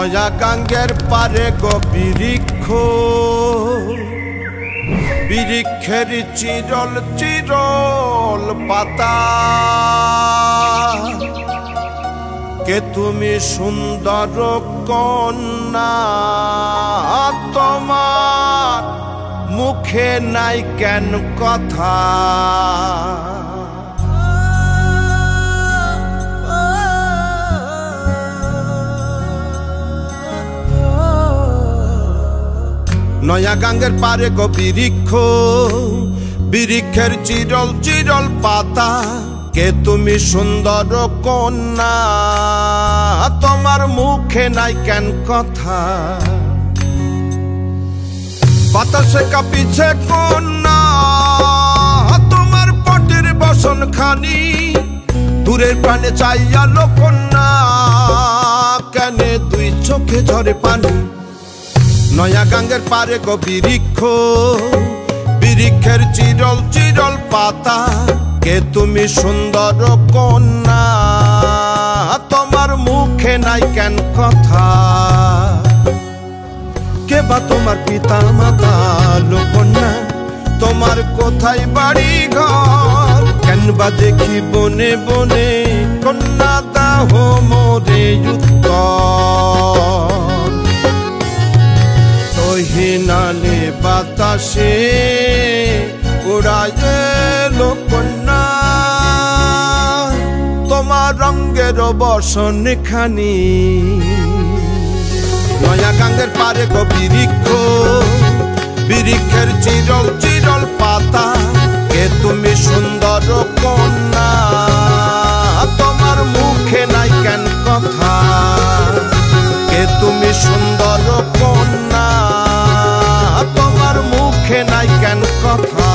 নয়া গাঙ্গের পারে গো বৃক্ষ, বৃক্ষের চিরল চিরল পাতা। কে তুমি সুন্দর কন্যা, তোমার মুখে নাই কেন কথা। নয়া গাঙ্গের পারে গো বৃক্ষ, বৃক্ষের চিরল চিরল পাতা। কে তুমি সুন্দর কন্যা, তোমার মুখে নাই কেন কথা। বাতাসে কাঁপিছে কন্যা, তোমার পটের বসন খানি। দূরের প্রাণে চাইয়ালো কন্যা, কেনে দুই চোখে ঝরে পানি। নয়া গাঙ্গের পারে গো বৃক্ষ, বৃক্ষের চিরল চিরল পাতা। কে তুমি সুন্দর কন্যা, তোমার মুখে নাই কেন কথা। কে বা তোমার পিতা মাতা কন্যা, তোমার কোথায় বাড়ি ঘর। কেন বা দেখি বনে বনে কন্যা দাহ মোরে উত্তর। হিনালে বাতাসে উড়ায় এলো কন্যা, তোমার রঙের বসন খানি। নয়া গাঙ্গের পারে গো বৃক্ষ, বৃক্ষের চিরল চিরল পাতা। কে তুমি সুন্দর কন্যা, তোমার মুখে নাই কেন কথা। কে তুমি সুন্দর কন্যা, তোমার মুখে নাই কেন কথা।